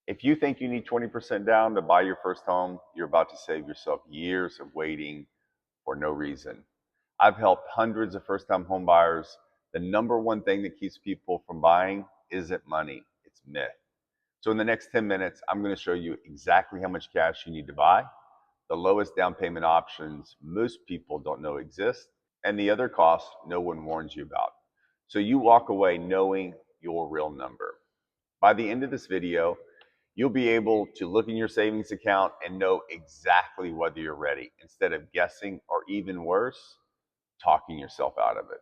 If you think you need 20% down to buy your first home, you're about to save yourself years of waiting for no reason. I've helped hundreds of first-time home buyers. The number one thing that keeps people from buying isn't money, it's myth. So in the next 10 minutes, I'm going to show you exactly how much cash you need to buy, the lowest down payment options most people don't know exist, and the other costs no one warns you about. So you walk away knowing your real number. By the end of this video, you'll be able to look in your savings account and know exactly whether you're ready instead of guessing or, even worse, talking yourself out of it.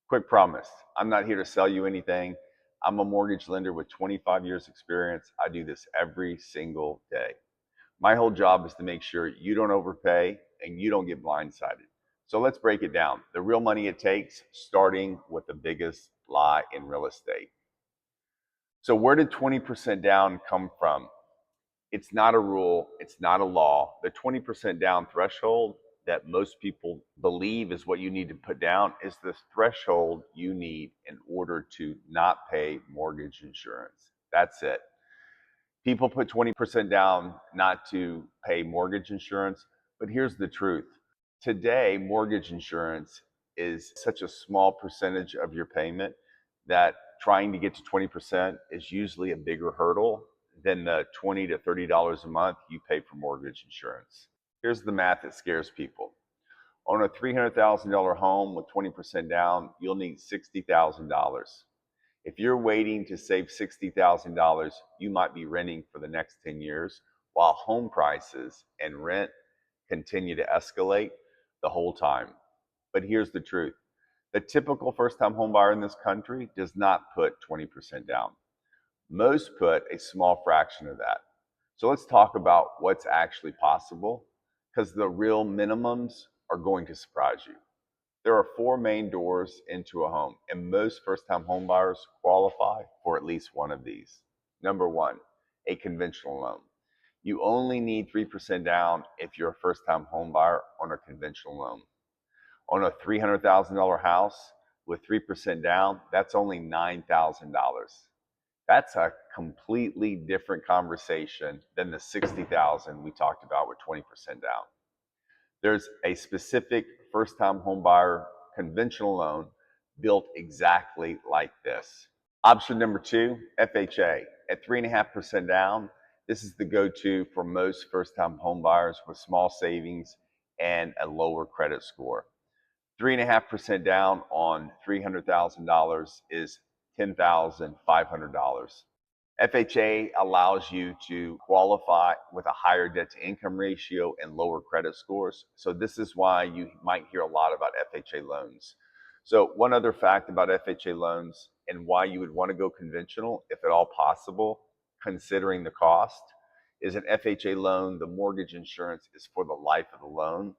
Quick promise, I'm not here to sell you anything. I'm a mortgage lender with 25 years experience. I do this every single day. My whole job is to make sure you don't overpay and you don't get blindsided. So let's break it down. The real money it takes, starting with the biggest lie in real estate. So where did 20% down come from? It's not a rule, it's not a law. The 20% down threshold that most people believe is what you need to put down is the threshold you need in order to not pay mortgage insurance. That's it. People put 20% down not to pay mortgage insurance, but here's the truth. Today, mortgage insurance is such a small percentage of your payment that trying to get to 20% is usually a bigger hurdle than the $20 to $30 a month you pay for mortgage insurance. Here's the math that scares people. On a $300,000 home with 20% down, you'll need $60,000. If you're waiting to save $60,000, you might be renting for the next 10 years while home prices and rent continue to escalate the whole time. But here's the truth. The typical first-time home buyer in this country does not put 20% down. Most put a small fraction of that. So let's talk about what's actually possible, because the real minimums are going to surprise you. There are four main doors into a home, and most first-time home buyers qualify for at least one of these. Number one, a conventional loan. You only need 3% down if you're a first-time home buyer on a conventional loan. On a $300,000 house with 3% down, that's only $9,000. That's a completely different conversation than the $60,000 we talked about with 20% down. There's a specific first-time homebuyer conventional loan built exactly like this. Option number two, FHA. At 3.5% down, this is the go-to for most first-time homebuyers with small savings and a lower credit score. 3.5% down on $300,000 is $10,500. FHA allows you to qualify with a higher debt to income ratio and lower credit scores. So this is why you might hear a lot about FHA loans. So one other fact about FHA loans and why you would want to go conventional, if at all possible, considering the cost, is an FHA loan, the mortgage insurance is for the life of the loan,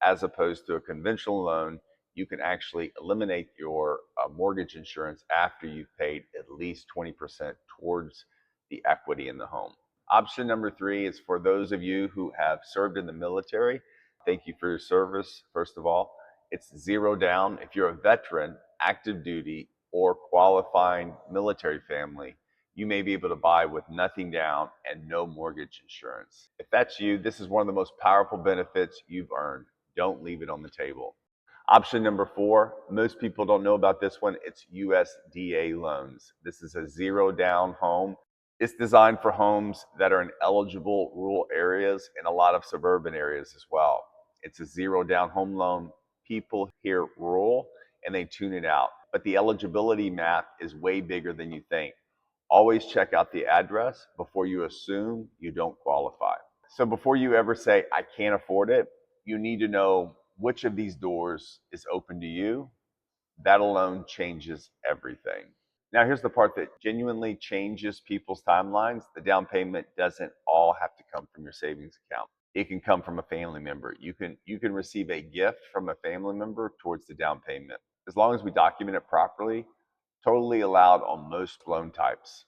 as opposed to a conventional loan. You can actually eliminate your mortgage insurance after you've paid at least 20% towards the equity in the home. Option number three is for those of you who have served in the military. Thank you for your service, first of all. It's zero down. If you're a veteran, active duty, or qualifying military family, you may be able to buy with nothing down and no mortgage insurance. If that's you, this is one of the most powerful benefits you've earned. Don't leave it on the table. Option number four, most people don't know about this one. It's USDA loans. This is a zero down home. It's designed for homes that are in eligible rural areas and a lot of suburban areas as well. It's a zero down home loan. People hear rural and they tune it out. But the eligibility map is way bigger than you think. Always check out the address before you assume you don't qualify. So before you ever say, I can't afford it, you need to know which of these doors is open to you. That alone changes everything. Now, here's the part that genuinely changes people's timelines. The down payment doesn't all have to come from your savings account. It can come from a family member. You can receive a gift from a family member towards the down payment. As long as we document it properly, totally allowed on most loan types.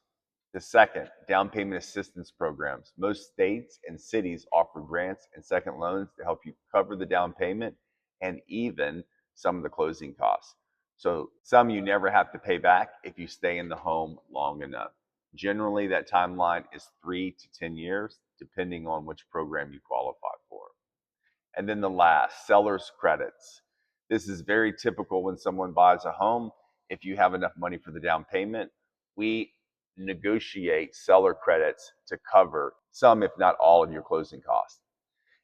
The second, down payment assistance programs. Most states and cities offer grants and second loans to help you cover the down payment and even some of the closing costs. So some you never have to pay back if you stay in the home long enough. Generally, that timeline is 3 to 10 years, depending on which program you qualify for. And then the last, seller's credits. This is very typical when someone buys a home. If you have enough money for the down payment, we negotiate seller credits to cover some, if not all, of your closing costs.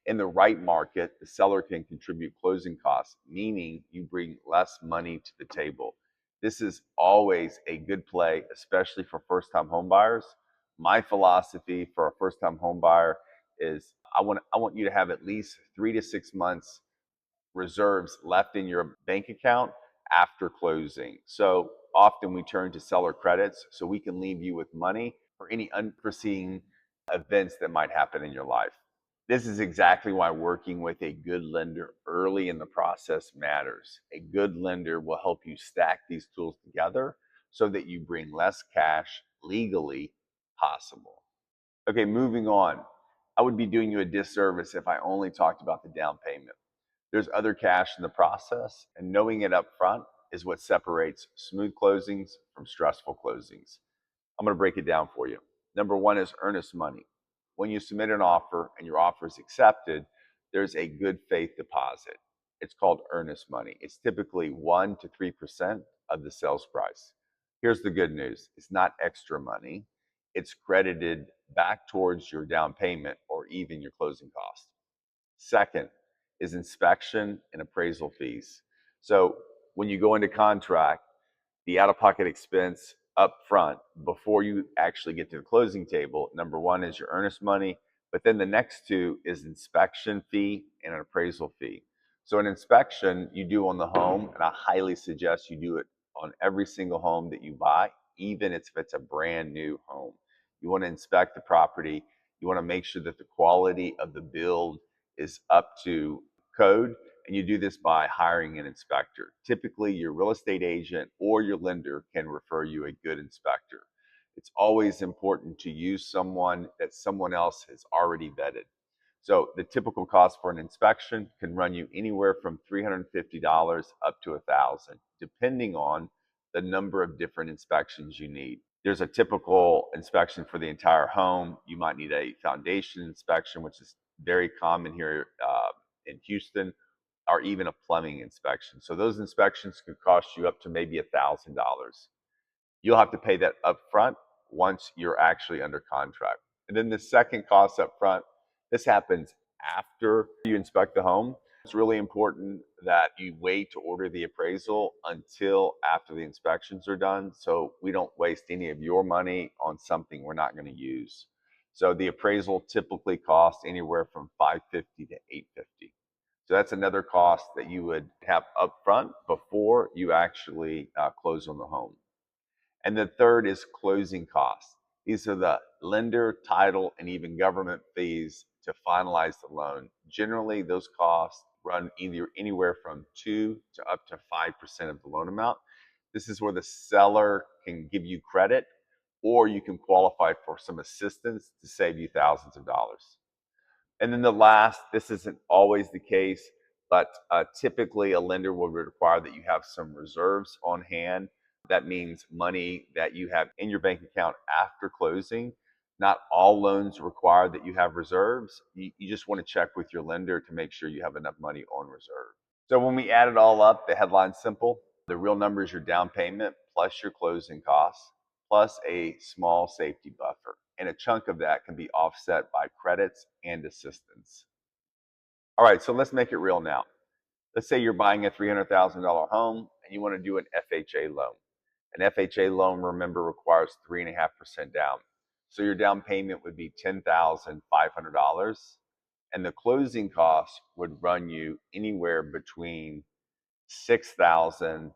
In the right market, the seller can contribute closing costs, meaning you bring less money to the table. This is always a good play, especially for first-time home buyers. My philosophy for a first-time home buyer is I want you to have at least 3 to 6 months reserves left in your bank account after closing. So often we turn to seller credits so we can leave you with money for any unforeseen events that might happen in your life. This is exactly why working with a good lender early in the process matters. A good lender will help you stack these tools together so that you bring less cash legally possible. Okay, moving on. I would be doing you a disservice if I only talked about the down payment. There's other cash in the process, and knowing it up front is what separates smooth closings from stressful closings. I'm going to break it down for you. Number one is earnest money. When you submit an offer and your offer is accepted, there's a good faith deposit. It's called earnest money. It's typically 1 to 3% of the sales price. Here's the good news. It's not extra money. It's credited back towards your down payment or even your closing cost. Second is inspection and appraisal fees. So when you go into contract, the out-of-pocket expense up front before you actually get to the closing table, number one is your earnest money, but then the next two is inspection fee and an appraisal fee. So an inspection you do on the home, and I highly suggest you do it on every single home that you buy, even if it's a brand new home. You want to inspect the property. You want to make sure that the quality of the build is up to code, and you do this by hiring an inspector. Typically, your real estate agent or your lender can refer you a good inspector. It's always important to use someone that someone else has already vetted. So the typical cost for an inspection can run you anywhere from $350 up to $1,000, depending on the number of different inspections you need. There's a typical inspection for the entire home. You might need a foundation inspection, which is very common here in Houston, or even a plumbing inspection. So those inspections could cost you up to maybe $1,000. You'll have to pay that up front once you're actually under contract. And then the second cost up front, this happens after you inspect the home. It's really important that you wait to order the appraisal until after the inspections are done so we don't waste any of your money on something we're not going to use. So the appraisal typically costs anywhere from $550 to $850. So that's another cost that you would have upfront before you actually close on the home. And the third is closing costs. These are the lender, title, and even government fees to finalize the loan. Generally, those costs run either anywhere from 2 to up to 5% of the loan amount. This is where the seller can give you credit, or you can qualify for some assistance to save you thousands of dollars. And then the last, this isn't always the case, but typically a lender will require that you have some reserves on hand. That means money that you have in your bank account after closing. Not all loans require that you have reserves. You just want to check with your lender to make sure you have enough money on reserve. So when we add it all up, the headline's simple. The real number is your down payment plus your closing costs plus a small safety buffer. And a chunk of that can be offset by credits and assistance. All right, so let's make it real now. Let's say you're buying a $300,000 home and you want to do an FHA loan. An FHA loan, remember, requires 3.5% down. So your down payment would be $10,500, and the closing costs would run you anywhere between 6,000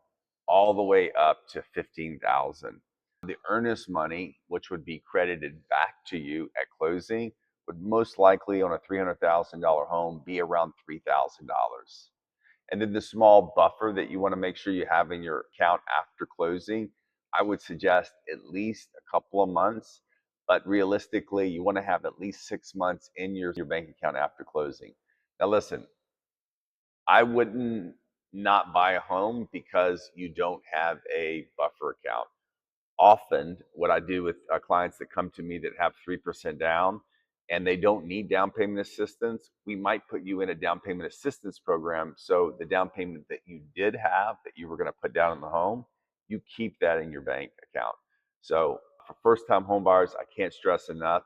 all the way up to 15,000. The earnest money, which would be credited back to you at closing, would most likely on a $300,000 home be around $3,000. And then the small buffer that you want to make sure you have in your account after closing, I would suggest at least a couple of months, but realistically, you want to have at least 6 months in your bank account after closing. Now listen, I wouldn't not buy a home because you don't have a buffer account. often what I do with clients that come to me that have 3% down and they don't need down payment assistance, we might put you in a down payment assistance program. So the down payment that you did have that you were going to put down in the home, you keep that in your bank account. So for first time home buyers, I can't stress enough,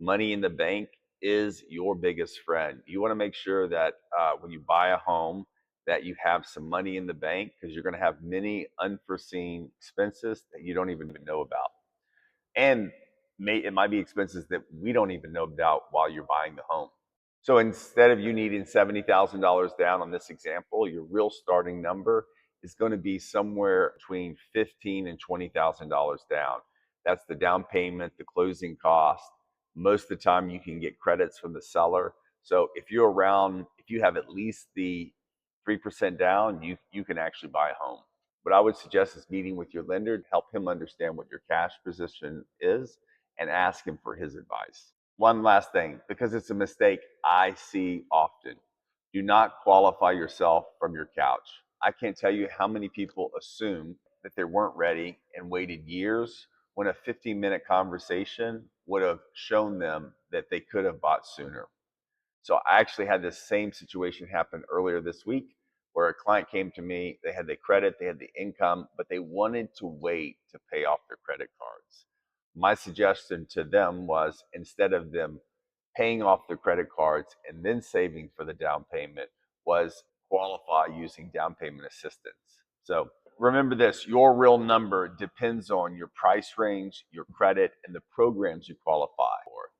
money in the bank is your biggest friend. You want to make sure that when you buy a home, that you have some money in the bank because you're going to have many unforeseen expenses that you don't even know about. And it might be expenses that we don't even know about while you're buying the home. So instead of you needing $70,000 down on this example, your real starting number is going to be somewhere between $15,000 and $20,000 down. That's the down payment, the closing cost. Most of the time you can get credits from the seller. So if you have at least the 3% down, you can actually buy a home. What I would suggest is meeting with your lender to help him understand what your cash position is and ask him for his advice. One last thing, because it's a mistake I see often. Do not qualify yourself from your couch. I can't tell you how many people assume that they weren't ready and waited years when a 15-minute conversation would have shown them that they could have bought sooner. So I actually had this same situation happen earlier this week where a client came to me, they had the credit, they had the income, but they wanted to wait to pay off their credit cards. My suggestion to them was instead of them paying off their credit cards and then saving for the down payment was qualify using down payment assistance. So remember this, your real number depends on your price range, your credit, and the programs you qualify for.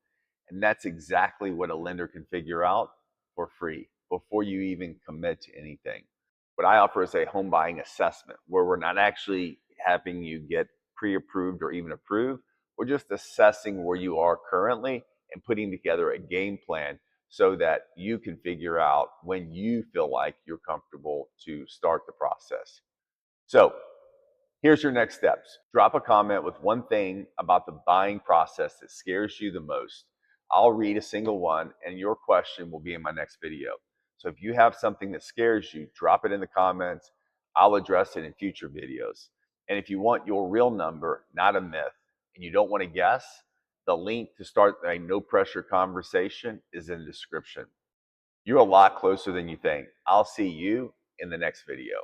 And that's exactly what a lender can figure out for free before you even commit to anything. What I offer is a home buying assessment where we're not actually having you get pre-approved or even approved. We're just assessing where you are currently and putting together a game plan so that you can figure out when you feel like you're comfortable to start the process. So here's your next steps. Drop a comment with one thing about the buying process that scares you the most. I'll read a single one and your question will be in my next video. So if you have something that scares you, drop it in the comments. I'll address it in future videos. And if you want your real number, not a myth, and you don't want to guess, the link to start a no pressure conversation is in the description. You're a lot closer than you think. I'll see you in the next video.